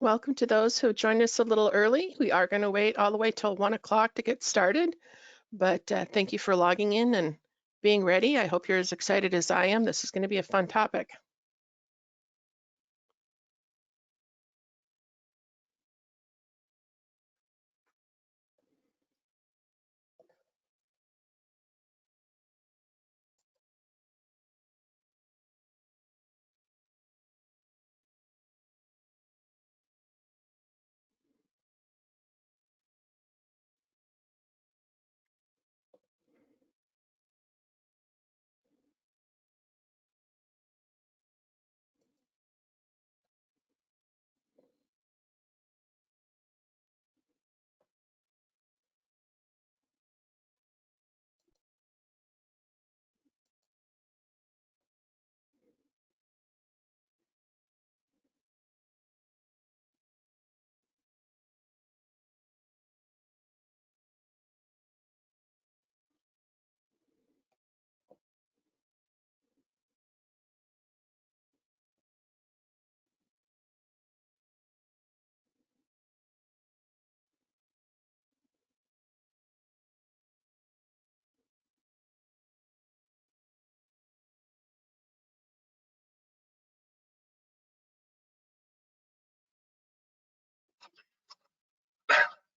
Welcome to those who joined us a little early. We are going to wait all the way till 1 o'clock to get started, but thank you for logging in and being ready. I hope you're as excited as I am. This is going to be a fun topic.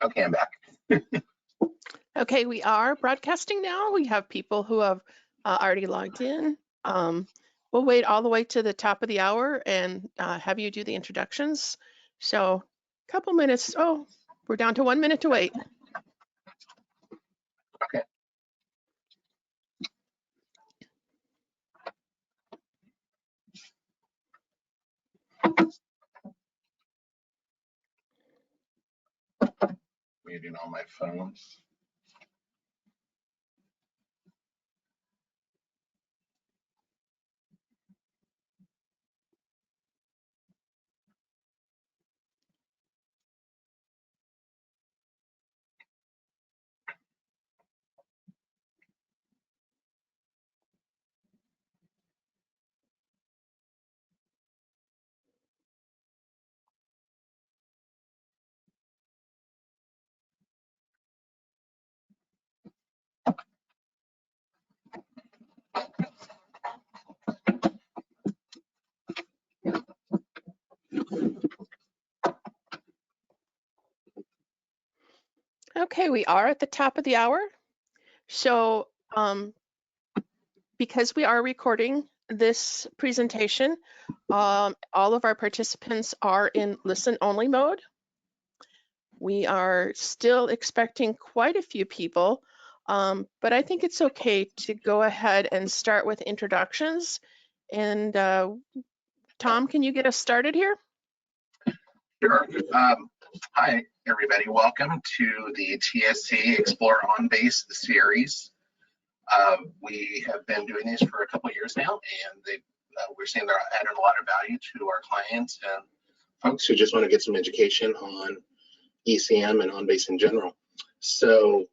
Okay, I'm back. Okay, we are broadcasting now. We have people who have already logged in. We'll wait all the way to the top of the hour and have you do the introductions. So a couple minutes. Oh, we're down to 1 minute to wait. Okay. Muting all my phones. Okay, we are at the top of the hour. So because we are recording this presentation, all of our participants are in listen-only mode. We are still expecting quite a few people, but I think it's okay to go ahead and start with introductions. And Tom, can you get us started here? Sure. Hi, everybody. Welcome to the TSC Explore OnBase series. We have been doing these for a couple of years now, and we're seeing they're adding a lot of value to our clients and folks who just want to get some education on ECM and OnBase in general. So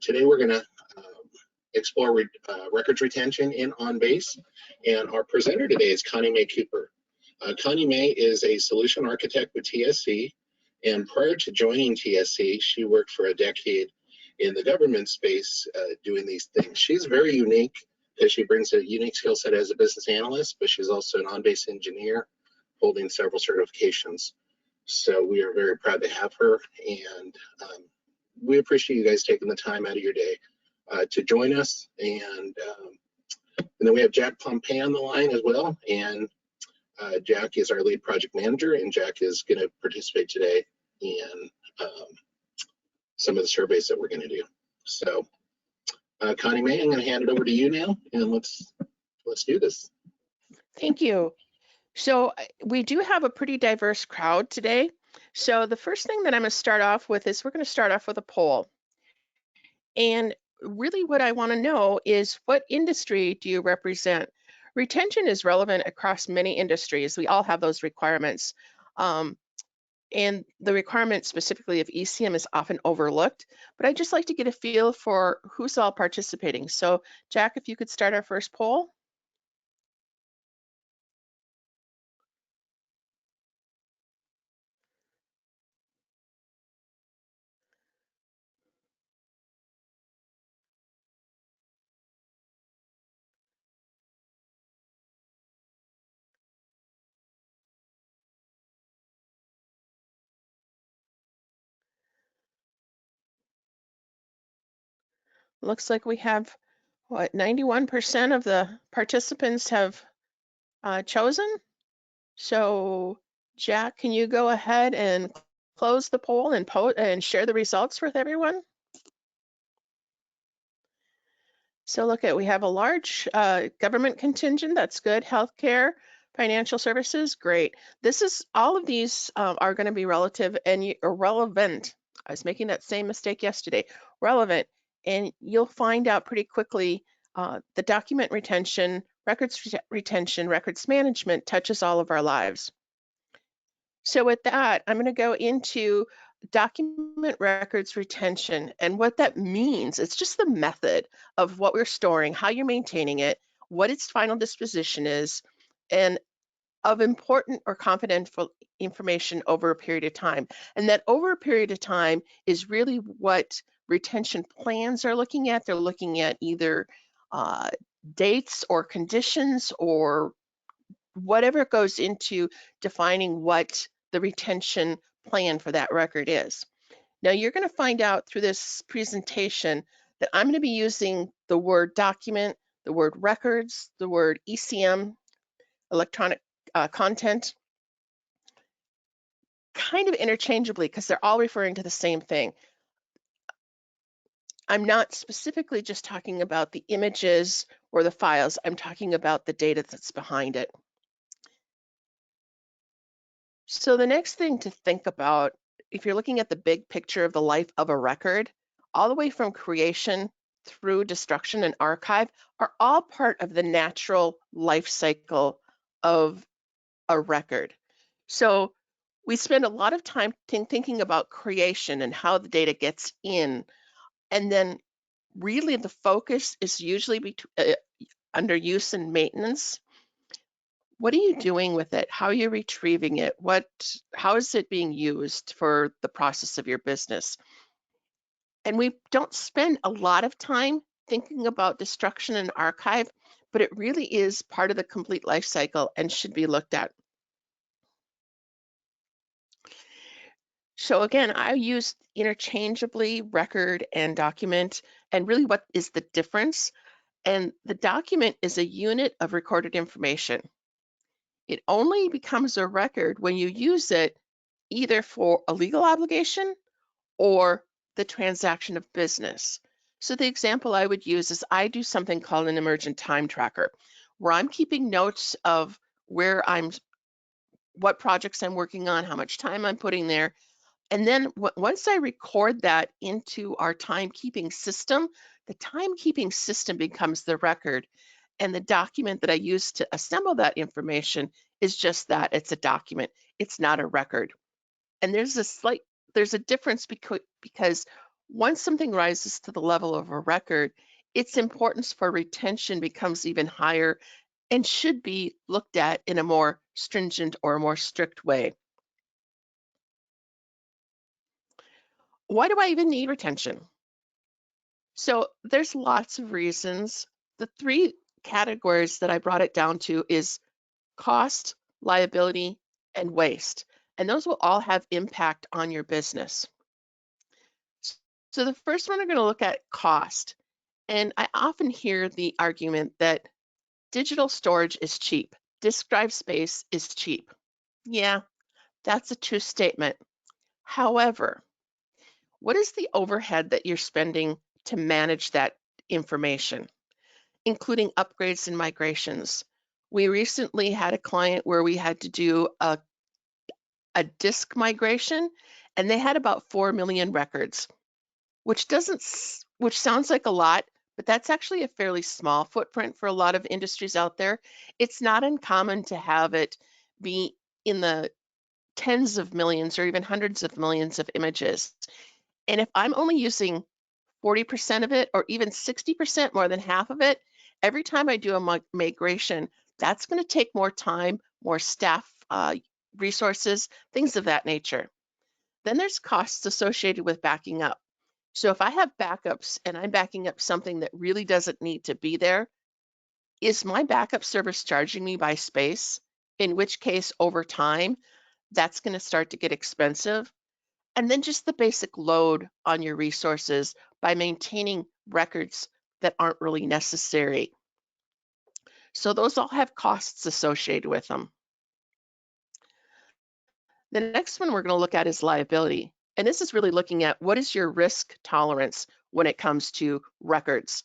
today we're going to explore records retention in OnBase, and our presenter today is Connie Mae Cooper. Connie Mae is a solution architect with TSC, and prior to joining TSC, she worked for a decade in the government space doing these things. She's very unique because she brings a unique skill set as a business analyst, but she's also an OnBase engineer holding several certifications. So we are very proud to have her, and we appreciate you guys taking the time out of your day to join us. And then we have Jack Pompey on the line as well, and Jack is our lead project manager, and Jack is going to participate today in some of the surveys that we're going to do. So Connie Mae, I'm going to hand it over to you now, and let's do this. Thank you. So we do have a pretty diverse crowd today. So the first thing that I'm going to start off with is we're going to start off with a poll. And really what I want to know is, what industry do you represent? Retention is relevant across many industries. We all have those requirements. And the requirement specifically of ECM is often overlooked, but I'd just like to get a feel for who's all participating. So Jack, if you could start our first poll. Looks like we have, what, 91% of the participants have chosen. So Jack, can you go ahead and close the poll and share the results with everyone? So look at, we have a large government contingent, that's good. Healthcare, financial services, great. This is, all of these are gonna be relative and relevant. I was making that same mistake yesterday, relevant. And you'll find out pretty quickly the document retention, retention, records management touches all of our lives. So with that, I'm gonna go into document records retention and what that means. It's just the method of what we're storing, how you're maintaining it, what its final disposition is, and of important or confidential information over a period of time. And that over a period of time is really what retention plans are looking at. They're looking at either dates or conditions or whatever goes into defining what the retention plan for that record is. Now you're going to find out through this presentation that I'm going to be using the word document, the word records, the word ECM, electronic content, kind of interchangeably because they're all referring to the same thing. I'm not specifically just talking about the images or the files, I'm talking about the data that's behind it. So the next thing to think about, if you're looking at the big picture of the life of a record, all the way from creation through destruction and archive are all part of the natural life cycle of a record. So we spend a lot of time thinking about creation and how the data gets in, and then really the focus is usually under use and maintenance. What are you doing with it? How are you retrieving it? How is it being used for the process of your business? And we don't spend a lot of time thinking about destruction and archive, but it really is part of the complete life cycle and should be looked at. So again, I use interchangeably record and document, and really what is the difference? And the document is a unit of recorded information. It only becomes a record when you use it either for a legal obligation or the transaction of business. So the example I would use is I do something called an emergent time tracker, where I'm keeping notes of what projects I'm working on, how much time I'm putting there. And then once I record that into our timekeeping system, the timekeeping system becomes the record. And the document that I use to assemble that information is just that, it's a document. It's not a record. And there's a difference because once something rises to the level of a record, its importance for retention becomes even higher and should be looked at in a more stringent or a more strict way. Why do I even need retention? So there's lots of reasons. The three categories that I brought it down to is cost, liability, and waste. And those will all have impact on your business. So the first one, we're going to look at cost. And I often hear the argument that digital storage is cheap. Disk drive space is cheap. Yeah, that's a true statement. However, what is the overhead that you're spending to manage that information, including upgrades and migrations? We recently had a client where we had to do a disk migration, and they had about 4 million records, which sounds like a lot, but that's actually a fairly small footprint for a lot of industries out there. It's not uncommon to have it be in the tens of millions or even hundreds of millions of images. And if I'm only using 40% of it or even 60%, more than half of it, every time I do a migration, that's going to take more time, more staff resources, things of that nature. Then there's costs associated with backing up. So if I have backups and I'm backing up something that really doesn't need to be there, is my backup service charging me by space? In which case, over time, that's going to start to get expensive. And then just the basic load on your resources by maintaining records that aren't really necessary. So those all have costs associated with them. The next one we're going to look at is liability. And this is really looking at what is your risk tolerance when it comes to records.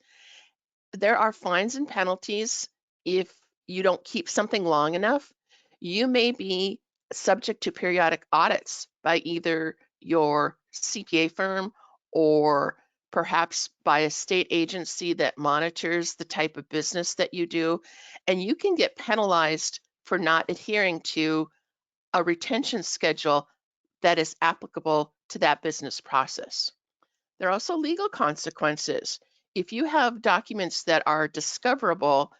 There are fines and penalties if you don't keep something long enough. You may be subject to periodic audits by either your CPA firm or perhaps by a state agency that monitors the type of business that you do. And you can get penalized for not adhering to a retention schedule that is applicable to that business process. There are also legal consequences. If you have documents that are discoverable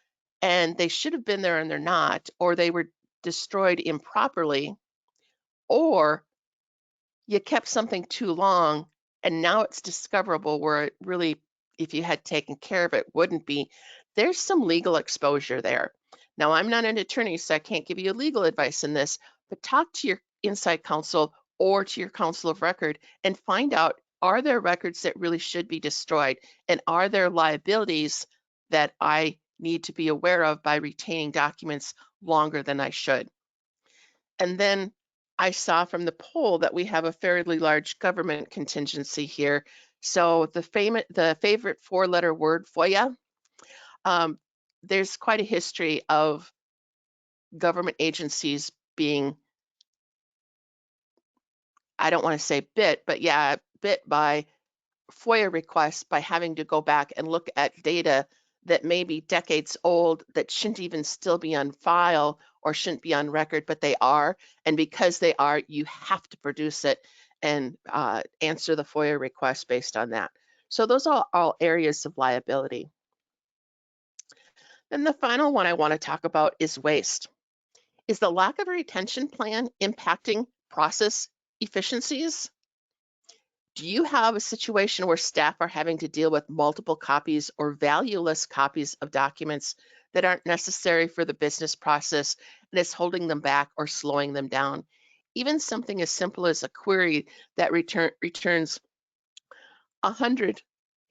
and they should have been there and they're not, or they were destroyed improperly, or you kept something too long and now it's discoverable where it really, if you had taken care of it, wouldn't be, there's some legal exposure there. Now, I'm not an attorney, so I can't give you legal advice in this, but talk to your inside counsel or to your counsel of record and find out, are there records that really should be destroyed? And are there liabilities that I need to be aware of by retaining documents longer than I should? And then I saw from the poll that we have a fairly large government contingency here. So the favorite four-letter word, FOIA, um, there's quite a history of government agencies being, I don't want to say bit, but yeah, bit by FOIA requests by having to go back and look at data that may be decades old that shouldn't even still be on file or shouldn't be on record, but they are. And because they are, you have to produce it and answer the FOIA request based on that. So those are all areas of liability. Then the final one I want to talk about is waste. Is the lack of a retention plan impacting process efficiencies? Do you have a situation where staff are having to deal with multiple copies or valueless copies of documents that aren't necessary for the business process and is holding them back or slowing them down? Even something as simple as a query that returns 100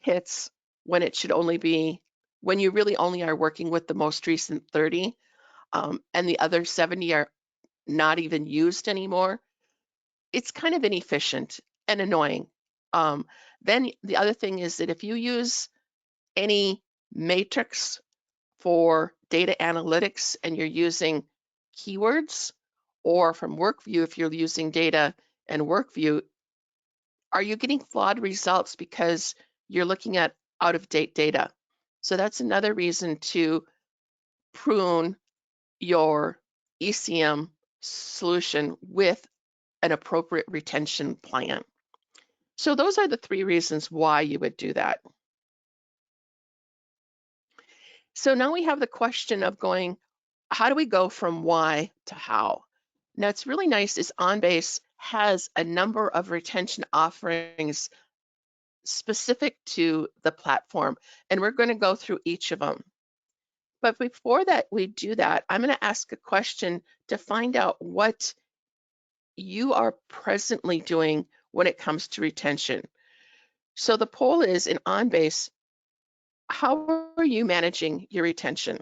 hits when it should only be, when you really only are working with the most recent 30, and the other 70 are not even used anymore. It's kind of inefficient and annoying. Um, then the other thing is that if you use any matrix for data analytics and you're using keywords, or from WorkView, if you're using data and WorkView, are you getting flawed results because you're looking at out-of-date data? So that's another reason to prune your ECM solution with an appropriate retention plan. So those are the three reasons why you would do that. So now we have the question of going, how do we go from why to how? Now it's really nice is OnBase has a number of retention offerings specific to the platform, and we're going to go through each of them. But before that, we do that, I'm going to ask a question to find out what you are presently doing when it comes to retention. So the poll is in OnBase, how are you managing your retention?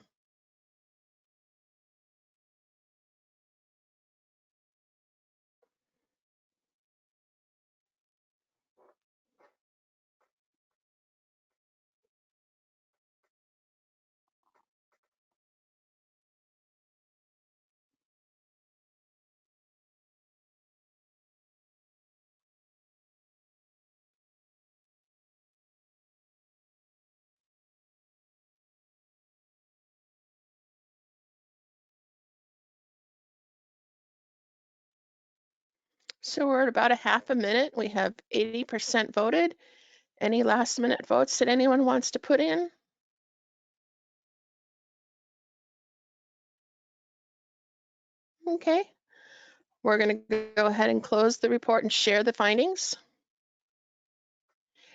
So we're at about a half a minute. We have 80% voted. Any last minute votes that anyone wants to put in? Okay, we're going to go ahead and close the report and share the findings.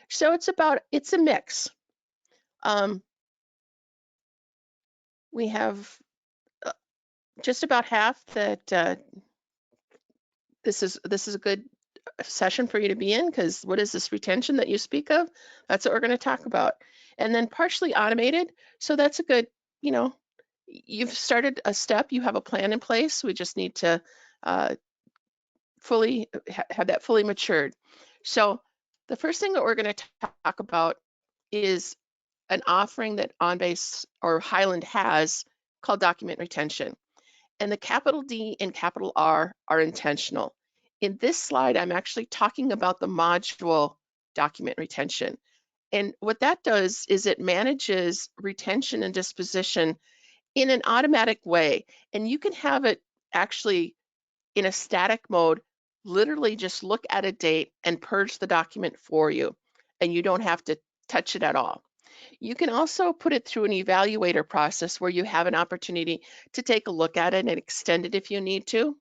So it's a mix. We have just about half that this is a good session for you to be in, because what is this retention that you speak of? That's what we're going to talk about. And then partially automated. So that's a good, you know, you've started a step, you have a plan in place. We just need to fully have that fully matured. So the first thing that we're going to talk about is an offering that OnBase or Highland has called document retention. And the capital D and capital R are intentional. In this slide, I'm actually talking about the module document retention. And what that does is it manages retention and disposition in an automatic way. And you can have it actually in a static mode, literally just look at a date and purge the document for you. And you don't have to touch it at all. You can also put it through an evaluator process where you have an opportunity to take a look at it and extend it if you need to.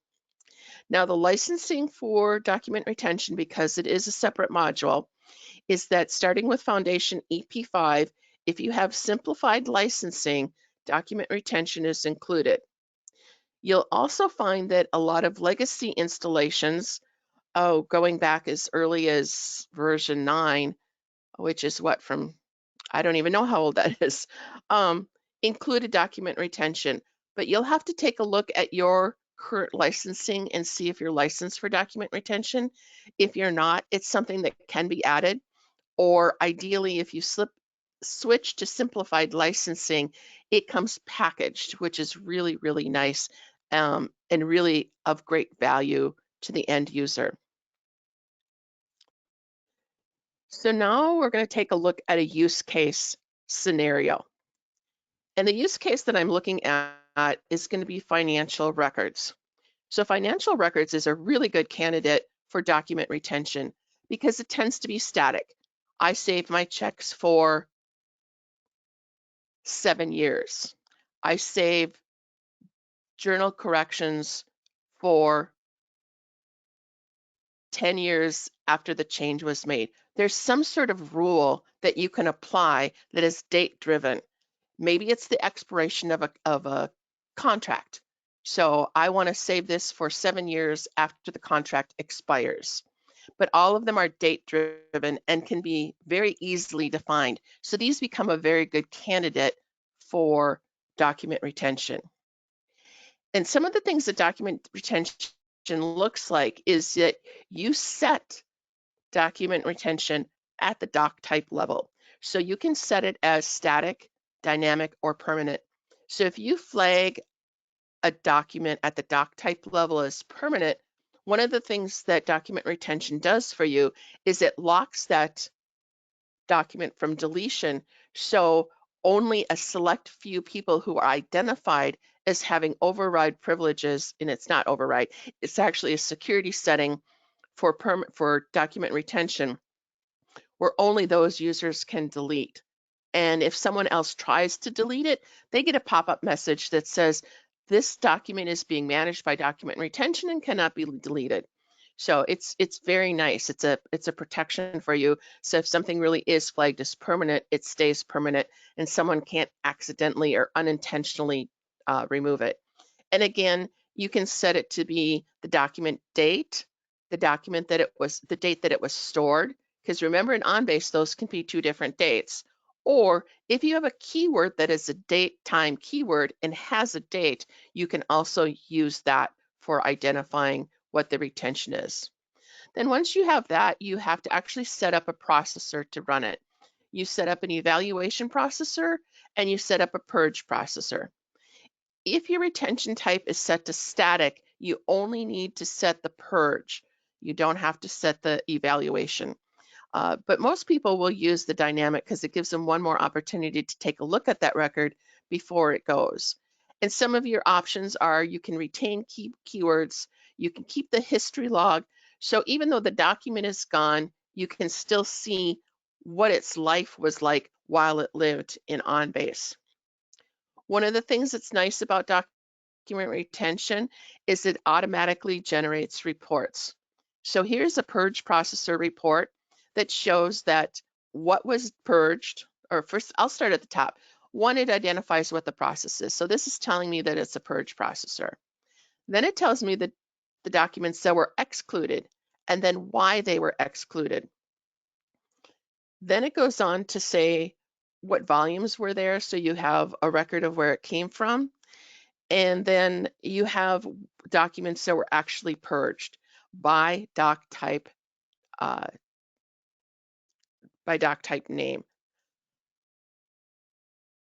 Now, the licensing for document retention, because it is a separate module, is that starting with Foundation EP5, if you have simplified licensing, document retention is included. You'll also find that a lot of legacy installations, going back as early as version 9, which is what, from I don't even know how old that is, included document retention. But you'll have to take a look at your current licensing and see if you're licensed for document retention. If you're not, it's something that can be added. Or ideally, if you switch to simplified licensing, it comes packaged, which is really, really nice, and really of great value to the end user. So now we're going to take a look at a use case scenario. And the use case that I'm looking at is going to be financial records. So financial records is a really good candidate for document retention because it tends to be static. I saved my checks for 7 years. I save journal corrections for 10 years after the change was made. There's some sort of rule that you can apply that is date driven. Maybe it's the expiration of a contract. So I want to save this for 7 years after the contract expires. But all of them are date driven and can be very easily defined. So these become a very good candidate for document retention. And some of the things that document retention looks like is that you set document retention at the doc type level. So you can set it as static, dynamic, or permanent. So if you flag a document at the doc type level as permanent, one of the things that document retention does for you is it locks that document from deletion. So only a select few people who are identified as having override privileges, and it's not override, it's actually a security setting for document retention where only those users can delete. And if someone else tries to delete it, they get a pop-up message that says, this document is being managed by document retention and cannot be deleted. So it's very nice. It's a protection for you. So if something really is flagged as permanent, it stays permanent and someone can't accidentally or unintentionally remove it. And again, you can set it to be the document date, the date that it was stored, because remember in OnBase, those can be 2 different dates. Or if you have a keyword that is a date time keyword and has a date, you can also use that for identifying what the retention is. Then once you have that, you have to actually set up a processor to run it. You set up an evaluation processor and you set up a purge processor. If your retention type is set to static, you only need to set the purge. You don't have to set the evaluation. But most people will use the dynamic because it gives them one more opportunity to take a look at that record before it goes. And some of your options are you can retain keywords, you can keep the history log. So even though the document is gone, you can still see what its life was like while it lived in OnBase. One of the things that's nice about document retention is it automatically generates reports. So here's a purge processor report that shows that what was purged, or first, I'll start at the top. One, it identifies what the process is. So this is telling me that it's a purge processor. Then it tells me that the documents that were excluded. and then why they were excluded. Then it goes on to say what volumes were there, so you have a record of where it came from. And then you have documents that were actually purged by doc type name.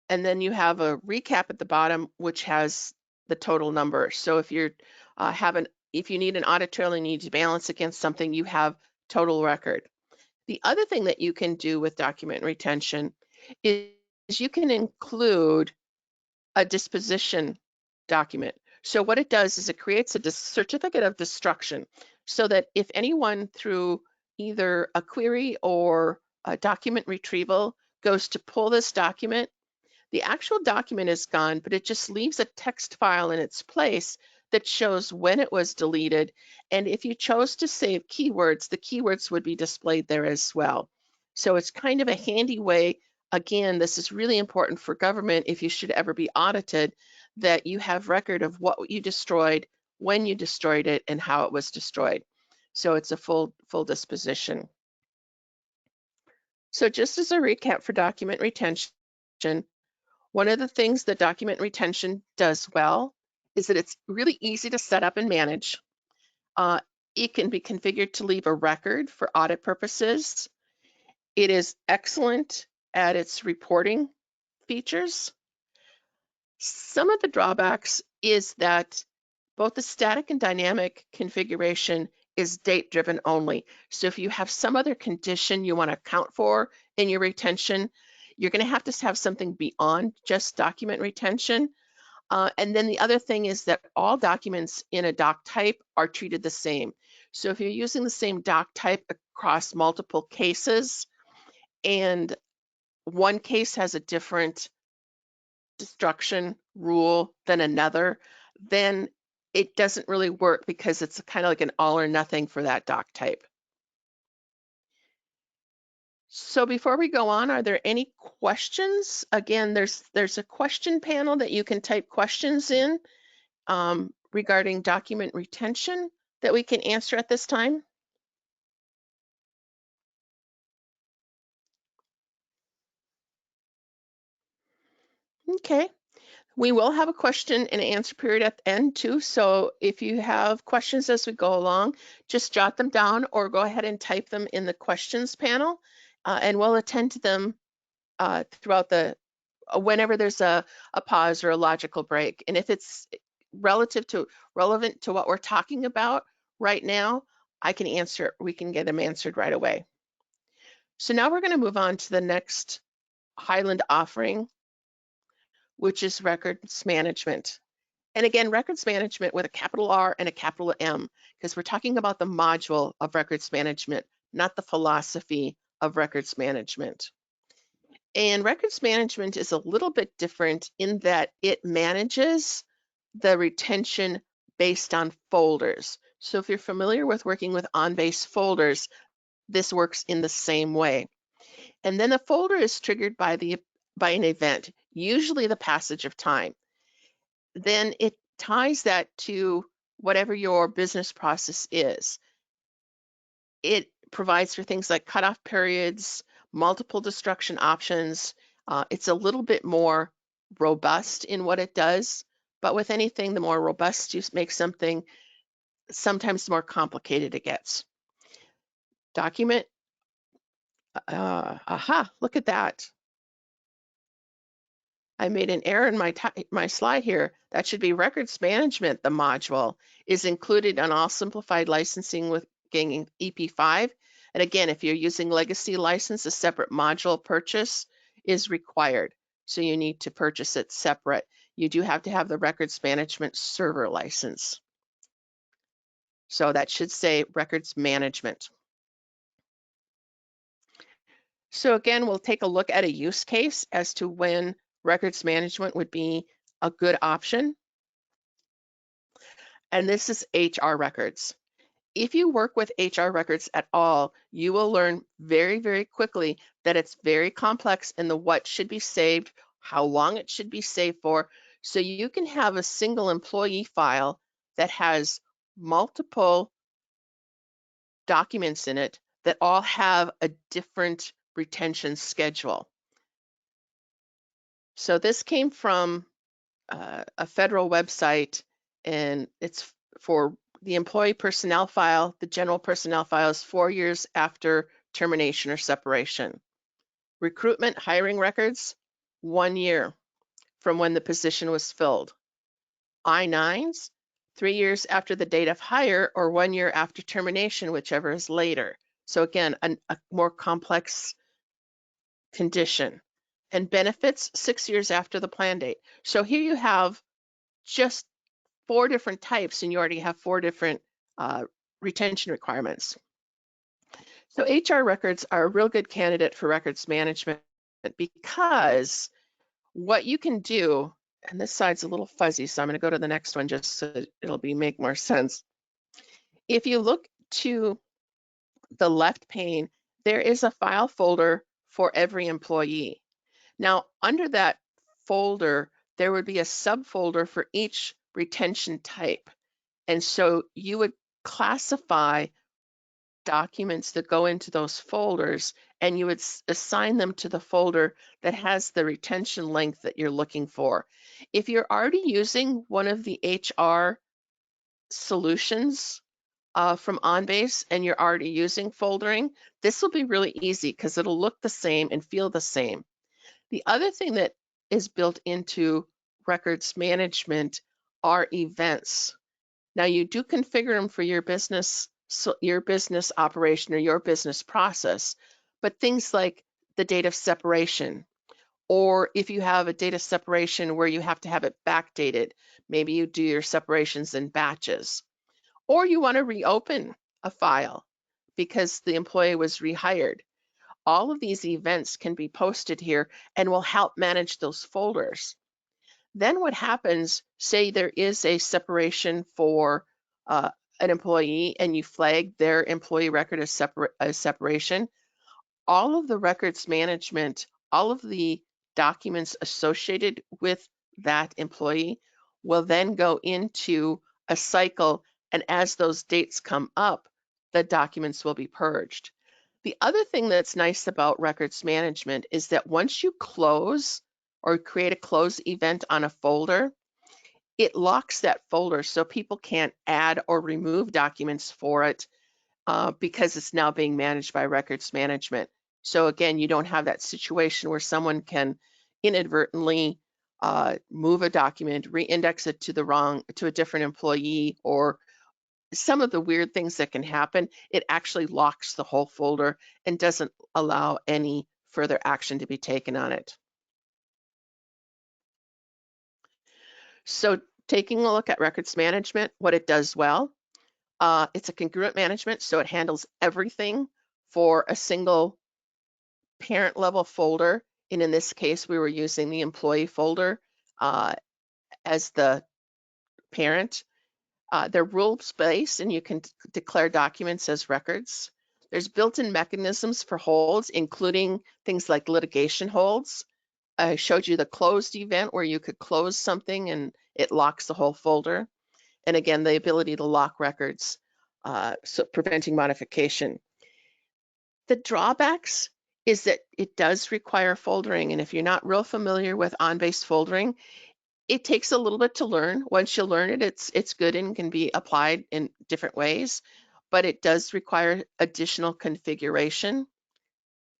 And then you have a recap at the bottom, which has the total number. So if you're if you need an audit trail and you need to balance against something, you have total record. The other thing that you can do with document retention is you can include a disposition document. So what it does is it creates a certificate of destruction so that if anyone through either a query or a document retrieval goes to pull this document, the actual document is gone, but it just leaves a text file in its place that shows when it was deleted. And if you chose to save keywords, the keywords would be displayed there as well. So it's kind of a handy way. Again, this is really important for government if you should ever be audited, that you have record of what you destroyed, when you destroyed it, and how it was destroyed. So it's a full disposition. So just as a recap for document retention, one of the things that document retention does well is that it's really easy to set up and manage. It can be configured to leave a record for audit purposes. It is excellent at its reporting features. Some of the drawbacks is that both the static and dynamic configuration is date driven only. So if you have some other condition you want to account for in your retention, you're going to have something beyond just document retention. And then the other thing is that all documents in a doc type are treated the same. So if you're using the same doc type across multiple cases and one case has a different destruction rule than another, then it doesn't really work because it's kind of like an all or nothing for that doc type. So before we go on, are there any questions? Again, there's a question panel that you can type questions in regarding document retention that we can answer at this time. Okay. We will have a question and answer period at the end too. So if you have questions as we go along, just jot them down or go ahead and type them in the questions panel and we'll attend to them throughout whenever there's a pause or a logical break. And if it's relevant to what we're talking about right now, we can get them answered right away. So now we're going to move on to the next Highland offering, which is records management. And again, records management with a capital R and a capital M, because we're talking about the module of records management, not the philosophy of records management. And records management is a little bit different in that it manages the retention based on folders. So if you're familiar with working with OnBase folders, this works in the same way. And then the folder is triggered by an event, usually the passage of time. Then it ties that to whatever your business process is. It provides for things like cutoff periods, multiple destruction options. It's a little bit more robust in what it does, but with anything, the more robust you make something, sometimes the more complicated it gets. Document, look at that. I made an error in my slide here. That should be records management. The module is included on all simplified licensing with gaining EP5. And again, if you're using legacy license, a separate module purchase is required. So you need to purchase it separate. You do have to have the records management server license. So that should say records management. So again, we'll take a look at a use case as to when records management would be a good option. And this is HR records. If you work with HR records at all, you will learn very, very quickly that it's very complex in the what should be saved, how long it should be saved for. So you can have a single employee file that has multiple documents in it that all have a different retention schedule. So this came from a federal website, and it's for the employee personnel file. The general personnel file is 4 years after termination or separation. Recruitment hiring records, 1 year from when the position was filled. I-9s, 3 years after the date of hire or 1 year after termination, whichever is later. So again, a more complex condition. And benefits, 6 years after the plan date. So here you have just 4 different types, and you already have 4 different retention requirements. So HR records are a real good candidate for records management because what you can do, and this side's a little fuzzy, so I'm going to go to the next one just so it'll make more sense. If you look to the left pane, there is a file folder for every employee. Now, under that folder, there would be a subfolder for each retention type. And so you would classify documents that go into those folders, and you would assign them to the folder that has the retention length that you're looking for. If you're already using one of the HR solutions from OnBase and you're already using foldering, this will be really easy because it'll look the same and feel the same. The other thing that is built into records management are events. Now you do configure them for your business, so your business operation or your business process, but things like the date of separation, or if you have a date of separation where you have to have it backdated, maybe you do your separations in batches, or you want to reopen a file because the employee was rehired. All of these events can be posted here and will help manage those folders. Then what happens, say there is a separation for an employee and you flag their employee record as separation, all of the records management, all of the documents associated with that employee will then go into a cycle, and as those dates come up, the documents will be purged. The other thing that's nice about records management is that once you close or create a close event on a folder, it locks that folder so people can't add or remove documents for it because it's now being managed by records management. So again, you don't have that situation where someone can inadvertently move a document, re-index it to a different employee, or some of the weird things that can happen. It actually locks the whole folder and doesn't allow any further action to be taken on it. So taking a look at records management, what it does well, it's a congruent management, so it handles everything for a single parent level folder. And in this case, we were using the employee folder as the parent. They're rules-based, and you can declare documents as records. There's built-in mechanisms for holds, including things like litigation holds. I showed you the closed event where you could close something and it locks the whole folder. And again, the ability to lock records, so preventing modification. The drawbacks is that it does require foldering. And if you're not real familiar with OnBase foldering, it takes a little bit to learn. Once you learn it, it's good and can be applied in different ways, but it does require additional configuration.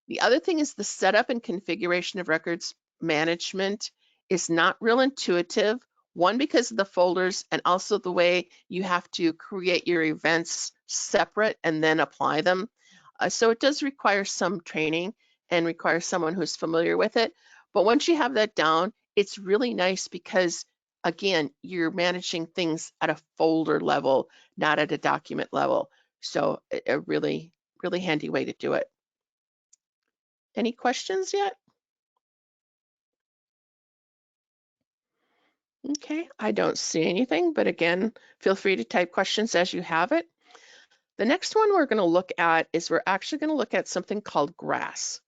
The other thing is the setup and configuration of records management is not real intuitive. One, because of the folders, and also the way you have to create your events separate and then apply them. So it does require some training and requires someone who's familiar with it. But once you have that down, it's really nice because, again, you're managing things at a folder level, not at a document level. So a really, really handy way to do it. Any questions yet? Okay, I don't see anything, but again, feel free to type questions as you have it. The next one we're going to look at is we're actually going to look at something called GRASS.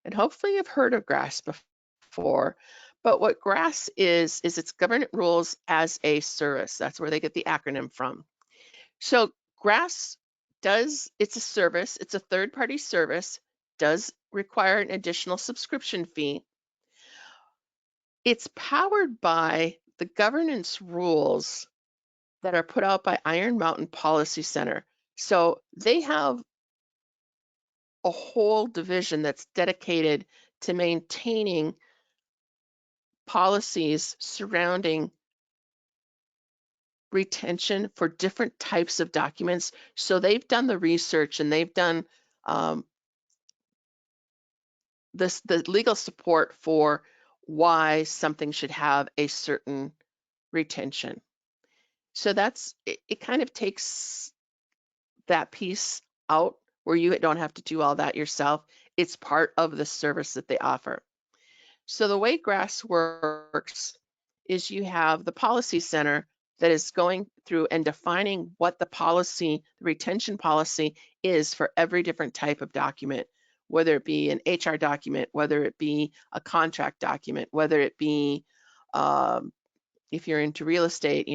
And hopefully you've heard of GRASS before, but what GRASS is it's Government Rules as a Service. That's where they get the acronym from. So GRASS it's a service, it's a third-party service, does require an additional subscription fee. It's powered by the governance rules that are put out by Iron Mountain Policy Center. So they have a whole division that's dedicated to maintaining policies surrounding retention for different types of documents. So they've done the research and they've done the legal support for why something should have a certain retention. So it kind of takes that piece out where you don't have to do all that yourself. It's part of the service that they offer. So the way GRASS works is you have the policy center that is going through and defining what the retention policy is for every different type of document, whether it be an HR document, whether it be a contract document, whether it be, if you're into real estate,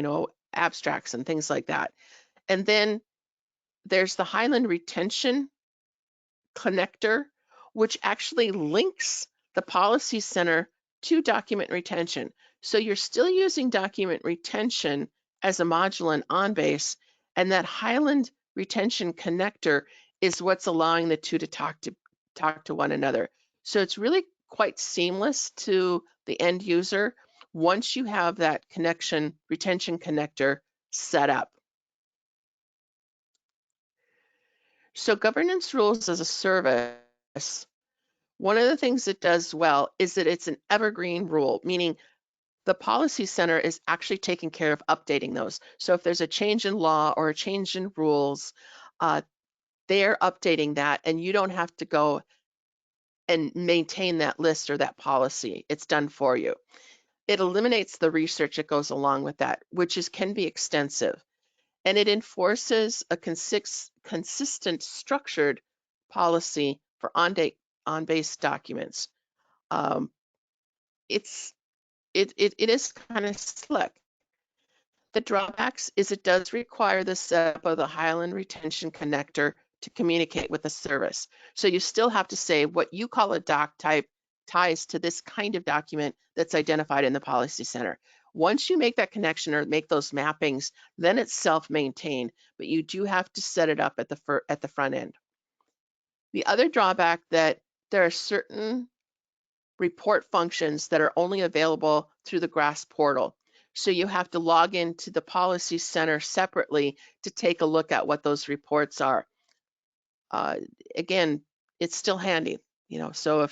abstracts and things like that. And then there's the Highland Retention connector, which actually links the policy center to document retention. So you're still using document retention as a module in OnBase, and that Highland Retention connector is what's allowing the two to talk to one another. So it's really quite seamless to the end user once you have that retention connector set up. So governance rules as a service, one of the things it does well is that it's an evergreen rule, meaning the policy center is actually taking care of updating those. So if there's a change in law or a change in rules, they're updating that and you don't have to go and maintain that list or that policy. It's done for you. It eliminates the research that goes along with that, which can be extensive. And it enforces a consistent structured policy for on-base documents. It is kind of slick. The drawbacks is it does require the setup of the Highland Retention connector to communicate with the service. So you still have to say what you call a doc type ties to this kind of document that's identified in the policy center. Once you make that connection or make those mappings, then it's self-maintained, but you do have to set it up at the front end. The other drawback that there are certain report functions that are only available through the GRASS portal. So you have to log into the policy center separately to take a look at what those reports are. Again, it's still handy, so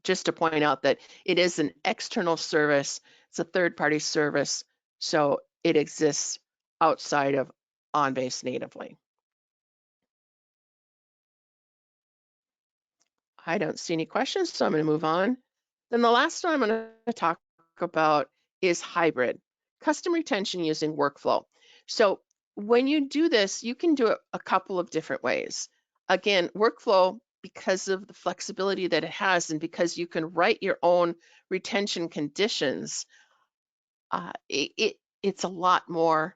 just to point out that it is an external service, it's a third-party service, so it exists outside of OnBase natively. I don't see any questions, so I'm going to move on. Then the last one I'm going to talk about is hybrid, custom retention using workflow. So when you do this, you can do it a couple of different ways. Again, workflow, because of the flexibility that it has and because you can write your own retention conditions, it's a lot more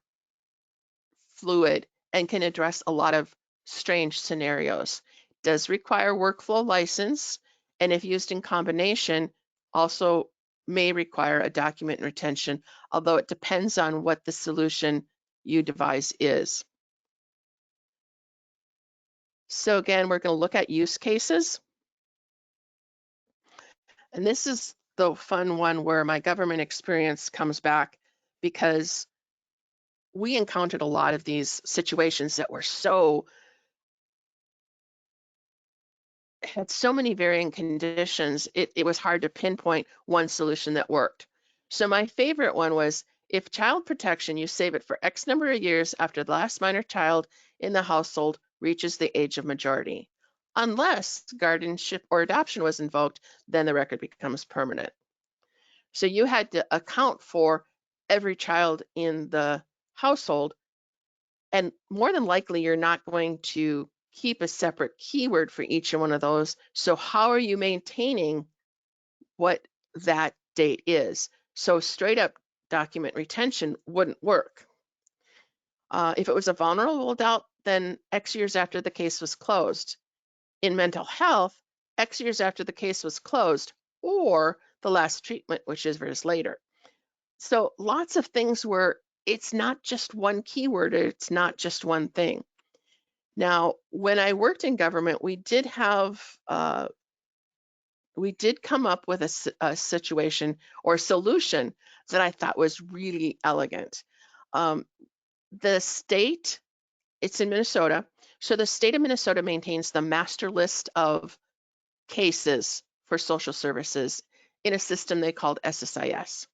fluid and can address a lot of strange scenarios. It does require workflow license, and if used in combination, also may require a document retention, although it depends on what the solution you devise is. So again, we're going to look at use cases. And this is the fun one where my government experience comes back, because we encountered a lot of these situations that were had so many varying conditions, it was hard to pinpoint one solution that worked. So my favorite one was, if child protection, you save it for X number of years after the last minor child in the household reaches the age of majority. Unless guardianship or adoption was invoked, then the record becomes permanent. So you had to account for every child in the household, and more than likely you're not going to keep a separate keyword for each one of those. So how are you maintaining what that date is? So straight up document retention wouldn't work. If it was a vulnerable then X years after the case was closed. In mental health, X years after the case was closed, or the last treatment, which is years later. So lots of things where it's not just one keyword, it's not just one thing. Now, when I worked in government, we did come up with a situation or solution that I thought was really elegant. The state, it's in Minnesota, so the state of Minnesota maintains the master list of cases for social services in a system they called SSIS.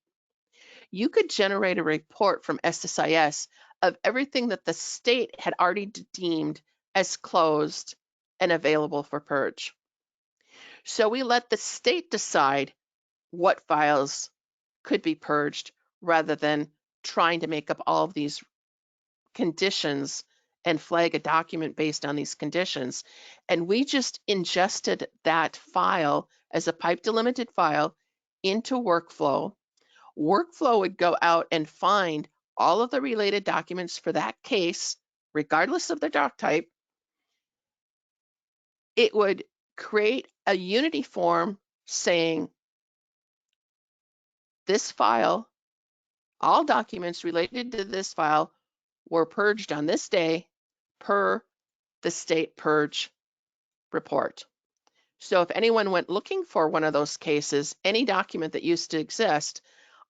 You could generate a report from SSIS of everything that the state had already deemed as closed and available for purge. So we let the state decide what files could be purged rather than trying to make up all of these conditions and flag a document based on these conditions. And we just ingested that file as a pipe delimited file into workflow. Workflow would go out and find all of the related documents for that case, regardless of the doc type. It would create a Unity form saying this file, all documents related to this file were purged on this day per the state purge report. So if anyone went looking for one of those cases, any document that used to exist,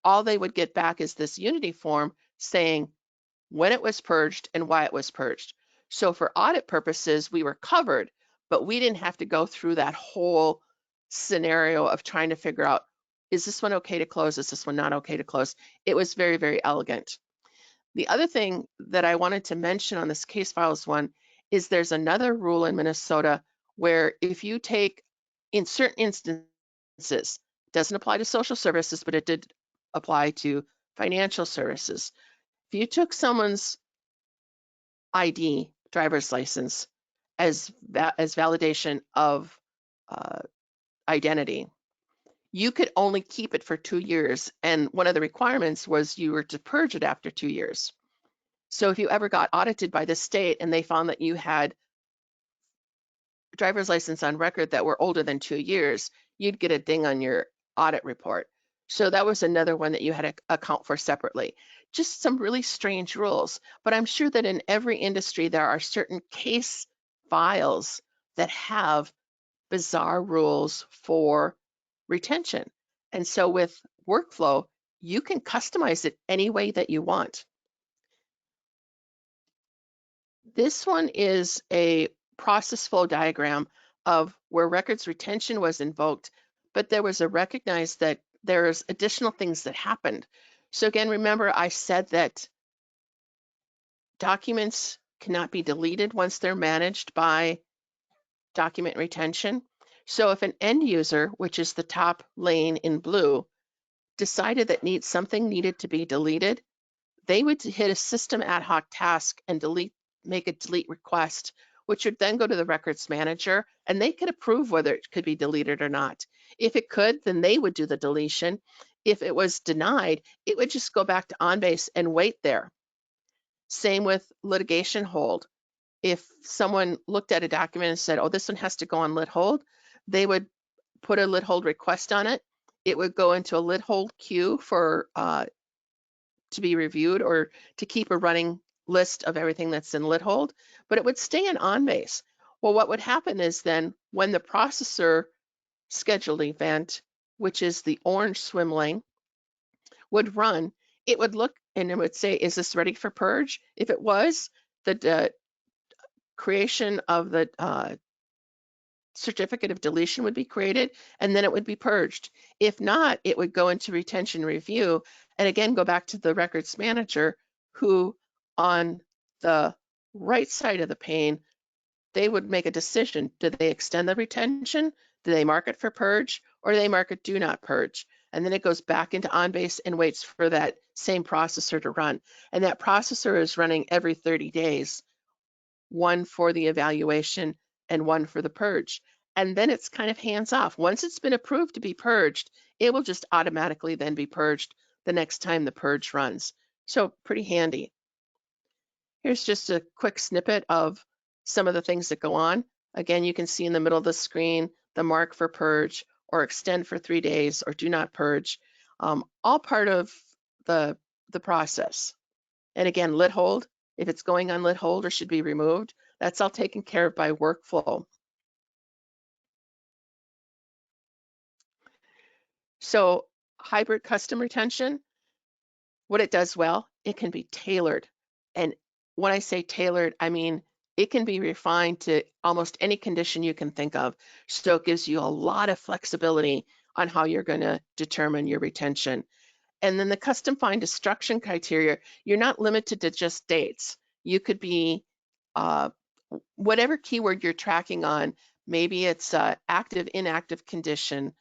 all they would get back is this Unity form saying when it was purged and why it was purged. So for audit purposes, we were covered, but we didn't have to go through that whole scenario of trying to figure out, is this one okay to close? Is this one not okay to close? It was very, very elegant. The other thing that I wanted to mention on this case files one is there's another rule in Minnesota where if you take, in certain instances, doesn't apply to social services, but it did apply to financial services. If you took someone's ID, driver's license, as validation of identity, you could only keep it for 2 years. And one of the requirements was you were to purge it after 2 years. So if you ever got audited by the state and they found that you had driver's license on record that were older than 2 years, you'd get a ding on your audit report. So that was another one that you had to account for separately. Just some really strange rules, but I'm sure that in every industry there are certain case files that have bizarre rules for retention. And so with workflow, you can customize it any way that you want. This one is a process flow diagram of where records retention was invoked, but there was a recognized that there's additional things that happened. So again, remember I said that documents cannot be deleted once they're managed by document retention. So if an end user, which is the top lane in blue, decided that something needed to be deleted, they would hit a system ad hoc task and make a delete request, which would then go to the records manager and they could approve whether it could be deleted or not. If it could, then they would do the deletion. If it was denied, it would just go back to OnBase and wait there. Same with litigation hold. If someone looked at a document and said, oh, this one has to go on lit hold, they would put a lit hold request on it. It would go into a lit hold queue for to be reviewed or to keep a running list of everything that's in lit hold, but it would stay in OnBase. Well, what would happen is then when the processor scheduled event, which is the orange swim lane, would run, it would look and it would say, is this ready for purge? If it was, the creation of the certificate of deletion would be created and then it would be purged. If not, it would go into retention review and again go back to the records manager who on the right side of the pane, they would make a decision. Do they extend the retention? Do they mark it for purge or do they mark it do not purge? And then it goes back into OnBase and waits for that same processor to run. And that processor is running every 30 days, one for the evaluation and one for the purge. And then it's kind of hands off. Once it's been approved to be purged, it will just automatically then be purged the next time the purge runs. So pretty handy. Here's just a quick snippet of some of the things that go on. Again, you can see in the middle of the screen, the mark for purge or extend for 3 days or do not purge, all part of the process. And again, lit hold, if it's going on lit hold or should be removed, that's all taken care of by workflow. So hybrid custom retention, what it does well, it can be tailored. And when I say tailored, I mean it can be refined to almost any condition you can think of. So it gives you a lot of flexibility on how you're going to determine your retention. And then the custom find destruction criteria, you're not limited to just dates. You could be whatever keyword you're tracking on, maybe it's active, inactive condition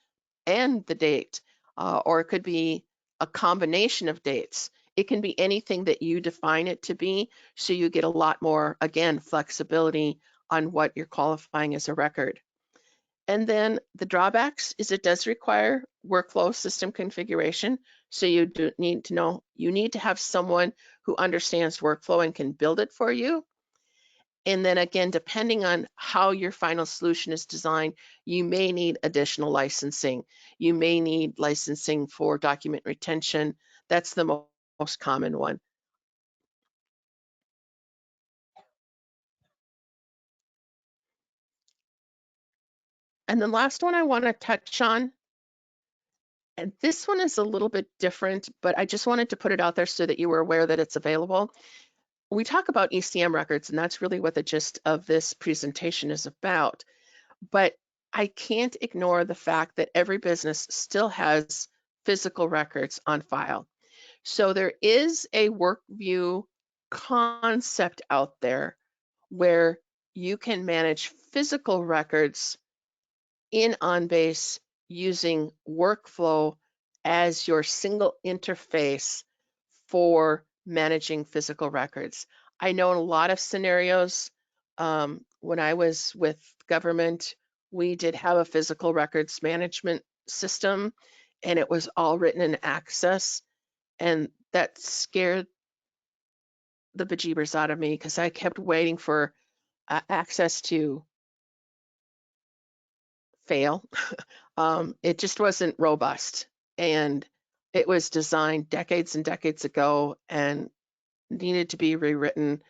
and the date, or it could be a combination of dates. It can be anything that you define it to be, so you get a lot more, again, flexibility on what you're qualifying as a record. And then the drawbacks is it does require workflow system configuration. So you do need to know, you need to have someone who understands workflow and can build it for you. And then again, depending on how your final solution is designed, you may need additional licensing. You may need licensing for document retention. That's the most common one. And the last one I want to touch on, and this one is a little bit different, but I just wanted to put it out there so that you were aware that it's available. We talk about ECM records, and that's really what the gist of this presentation is about. But I can't ignore the fact that every business still has physical records on file. So there is a workview concept out there where you can manage physical records in OnBase using workflow as your single interface for managing physical records. I know in a lot of scenarios, when I was with government, we did have a physical records management system, and it was all written in Access, and that scared the bejeebers out of me because I kept waiting for Access to fail. It just wasn't robust, and it was designed decades and decades ago and needed to be rewritten.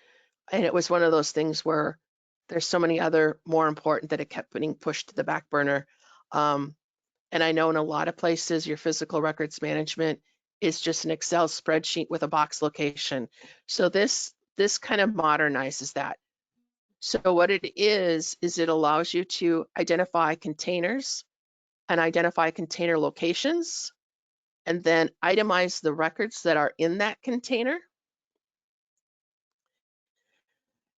And it was one of those things where there's so many other more important that it kept being pushed to the back burner. And I know in a lot of places, your physical records management is just an Excel spreadsheet with a box location. So this kind of modernizes that. So what it is it allows you to identify containers and identify container locations, and then itemize the records that are in that container.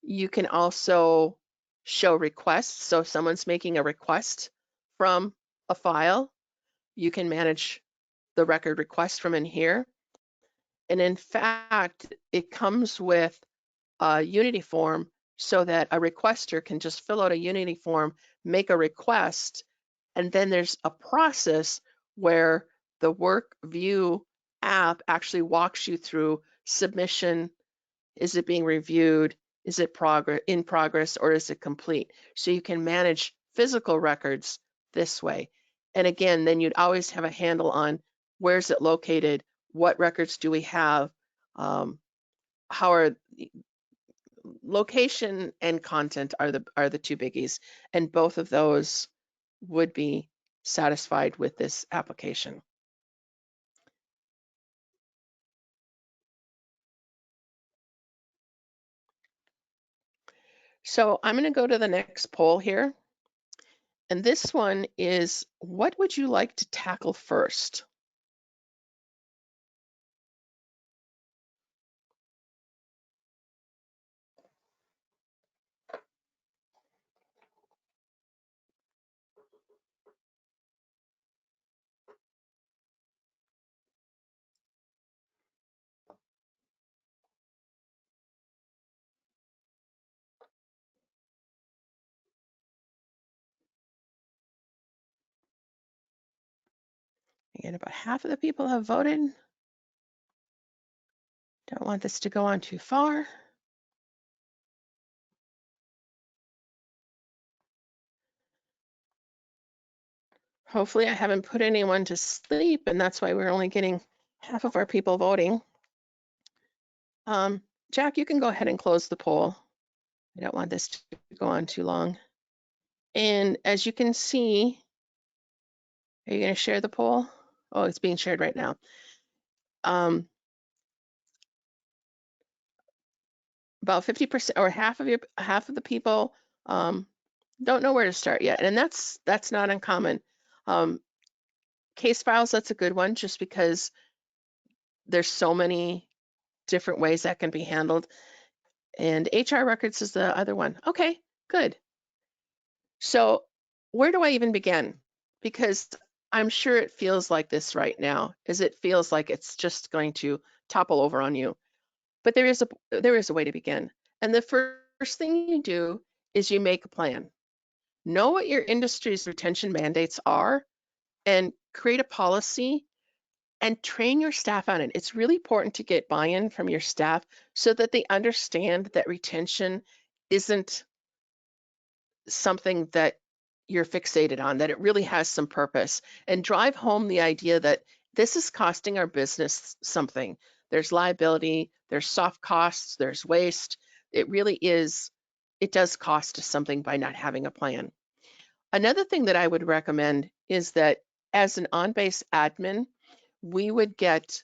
You can also show requests. So if someone's making a request from a file, you can manage the record request from in here. And in fact, it comes with a Unity form so that a requester can just fill out a Unity form, make a request, and then there's a process where the WorkView app actually walks you through submission. Is it being reviewed? Is it in progress, or is it complete? So you can manage physical records this way. And again, then you'd always have a handle on where's it located, what records do we have, how are location and content are the two biggies, and both of those would be satisfied with this application. So I'm going to go to the next poll here. And this one is, what would you like to tackle first? And about half of the people have voted. Don't want this to go on too far. Hopefully I haven't put anyone to sleep, and that's why we're only getting half of our people voting. Jack, you can go ahead and close the poll. I don't want this to go on too long. And as you can see, are you going to share the poll? Oh, it's being shared right now. About 50% or half of the people don't know where to start yet, and that's not uncommon. Case files, that's a good one, just because there's so many different ways that can be handled. And HR records is the other one. Okay, good. So where do I even begin? Because I'm sure it feels like this right now, as it feels like it's just going to topple over on you. But there is a way to begin. And the first thing you do is you make a plan. Know what your industry's retention mandates are and create a policy and train your staff on it. It's really important to get buy-in from your staff so that they understand that retention isn't something that you're fixated on, that it really has some purpose, and drive home the idea that this is costing our business something. There's liability, there's soft costs, there's waste. It really is, it does cost us something by not having a plan. Another thing that I would recommend is that as an OnBase admin, we would get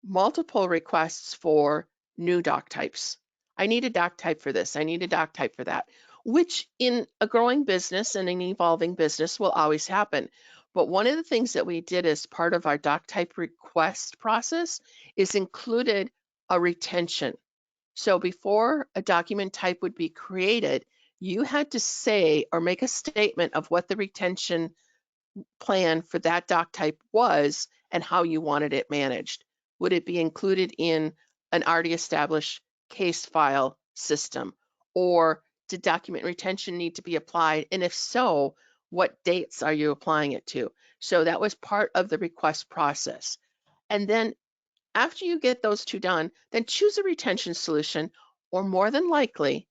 multiple requests for new doc types. I need a doc type for this. I need a doc type for that, which in a growing business and an evolving business will always happen. But one of the things that we did as part of our doc type request process is included a retention. So before a document type would be created, you had to say or make a statement of what the retention plan for that doc type was and how you wanted it managed. Would it be included in an already established case file system? Or did document retention need to be applied? And if so, what dates are you applying it to? So that was part of the request process. And then after you get those two done, then choose a retention solution, or more than likely,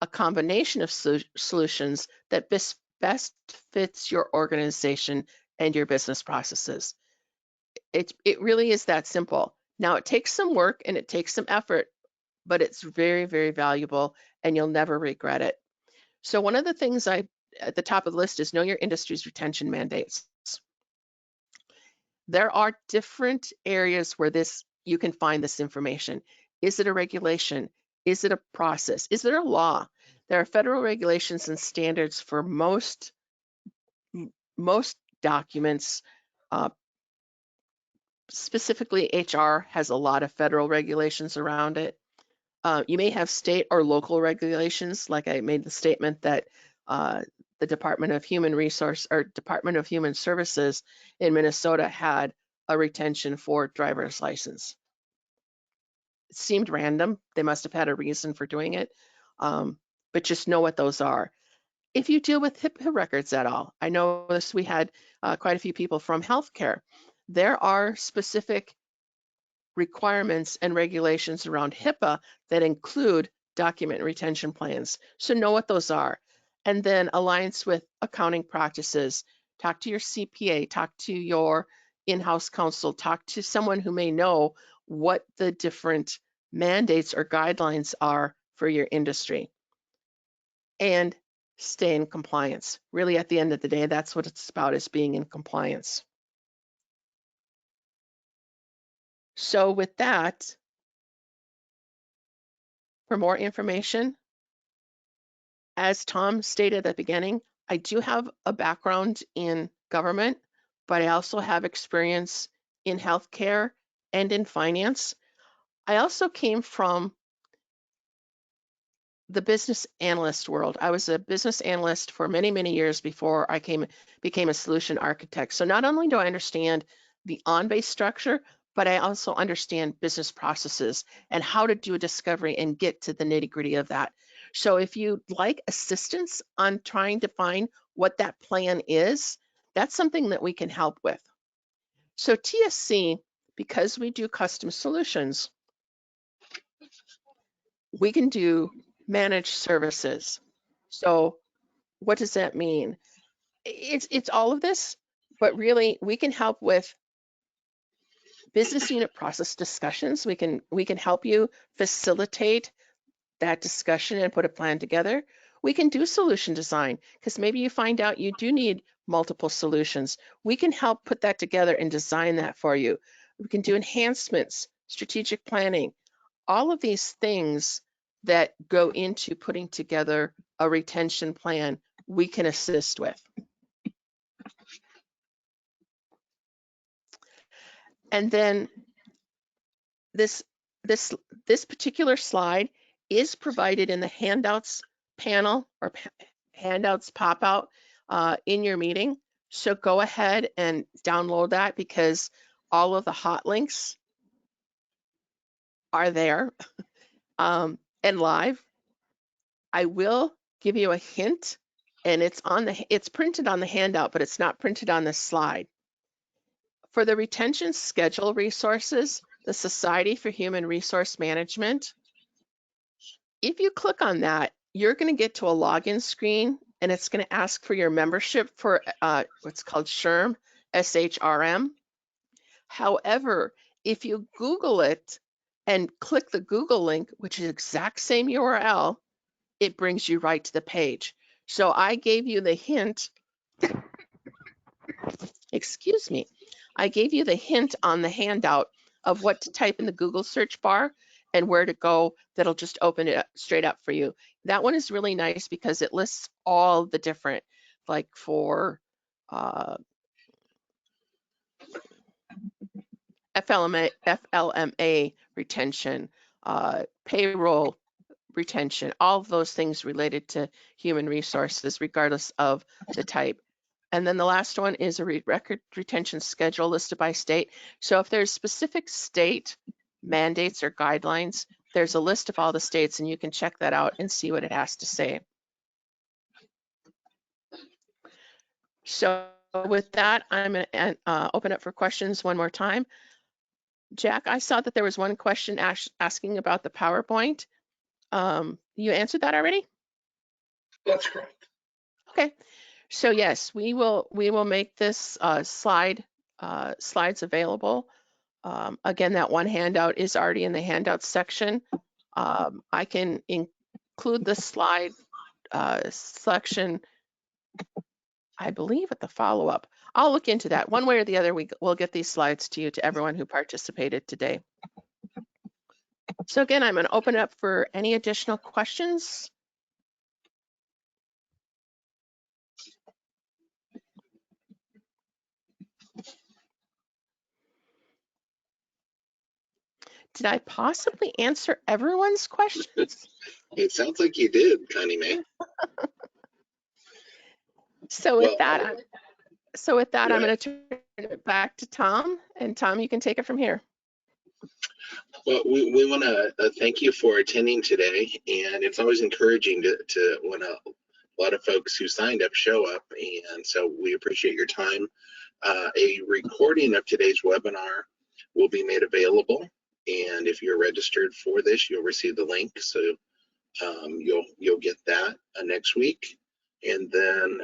a combination of solutions that best fits your organization and your business processes. It really is that simple. Now, it takes some work and it takes some effort, but it's very, very valuable and you'll never regret it. So one of the things at the top of the list is know your industry's retention mandates. There are different areas where you can find this information. Is it a regulation? Is it a process? Is it a law? There are federal regulations and standards for most documents. Specifically, HR has a lot of federal regulations around it. You may have state or local regulations, like I made the statement that the Department of Human Services in Minnesota had a retention for driver's license. It seemed random. They must have had a reason for doing it, but just know what those are. If you deal with HIPAA records at all, I noticed we had quite a few people from healthcare. There are specific requirements and regulations around HIPAA that include document retention plans. So know what those are. And then alliance with accounting practices. Talk to your CPA, talk to your in-house counsel, talk to someone who may know what the different mandates or guidelines are for your industry. And stay in compliance. Really, at the end of the day, that's what it's about, is being in compliance. So with that, for more information, as Tom stated at the beginning, I do have a background in government, but I also have experience in healthcare and in finance. I also came from the business analyst world. I was a business analyst for many, many years before I became a solution architect. So not only do I understand the OnBase structure, but I also understand business processes and how to do a discovery and get to the nitty-gritty of that. So if you'd like assistance on trying to find what that plan is, that's something that we can help with. So TSC, because we do custom solutions, we can do managed services. So what does that mean? It's all of this, but really we can help with business unit process discussions. We can help you facilitate that discussion and put a plan together. We can do solution design because maybe you find out you do need multiple solutions. We can help put that together and design that for you. We can do enhancements, strategic planning, all of these things that go into putting together a retention plan, we can assist with. And then this particular slide is provided in the handouts panel or handouts pop out in your meeting. So go ahead and download that because all of the hot links are there and live. I will give you a hint, and it's printed on the handout, but it's not printed on this slide. For the retention schedule resources, the Society for Human Resource Management, if you click on that, you're going to get to a login screen, and it's going to ask for your membership for what's called SHRM, SHRM. However, if you Google it and click the Google link, which is the exact same URL, it brings you right to the page. So I gave you the hint, excuse me, I gave you the hint on the handout of what to type in the Google search bar and where to go. That'll just open it up straight up for you. That one is really nice because it lists all the different, like for FLMA retention, payroll retention, all of those things related to human resources, regardless of the type. And then the last one is a record retention schedule listed by state. So if there's specific state mandates or guidelines, there's a list of all the states and you can check that out and see what it has to say. So with that, I'm going to open up for questions one more time. Jack, I saw that there was one question asking about the PowerPoint. You answered that already? That's correct. Okay. So yes, we will make this slides available. Again, that one handout is already in the handouts section. I can include the slide section, I believe, at the follow-up. I'll look into that. One way or the other, we'll get these slides to you, to everyone who participated today. So again, I'm going to open it up for any additional questions. Did I possibly answer everyone's questions? It sounds like you did, Connie Mae. So with that, I'm going to turn it back to Tom, and Tom, you can take it from here. Well, we want to thank you for attending today, and it's always encouraging to when a lot of folks who signed up show up, and so we appreciate your time. A recording of today's webinar will be made available, and if you're registered for this, you'll receive the link, so you'll get that next week. And then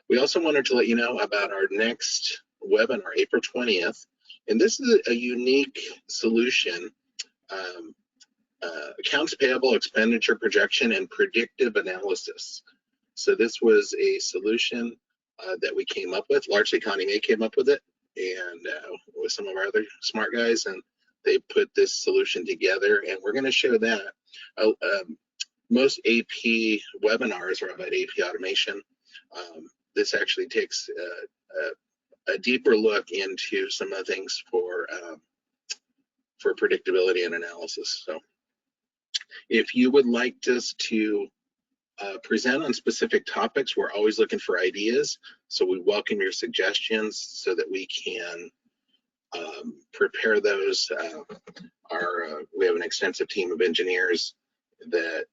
we also wanted to let you know about our next webinar, April 20th. And this is a unique solution, accounts payable, expenditure projection, and predictive analysis. So this was a solution that we came up with. Largely Connie Mae came up with it, and with some of our other smart guys, and they put this solution together, and we're going to show that. Most AP webinars are about AP automation. This actually takes a deeper look into some of the things for predictability and analysis. So if you would like us to present on specific topics, we're always looking for ideas. So we welcome your suggestions so that we can prepare those. We have an extensive team of engineers that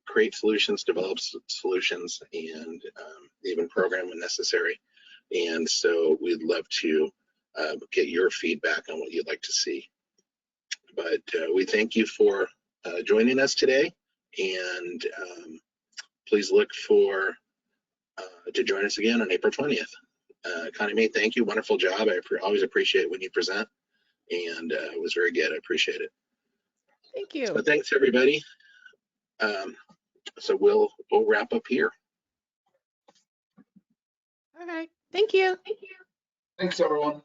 create solutions, develop solutions, and even program when necessary. And so we'd love to get your feedback on what you'd like to see. But we thank you for joining us today, and please look for to join us again on April 20th. Connie Mae, thank you. Wonderful job. I always appreciate when you present, and it was very good. I appreciate it. Thank you. So thanks, everybody. So we'll wrap up here. All right. Thank you. Thanks, everyone.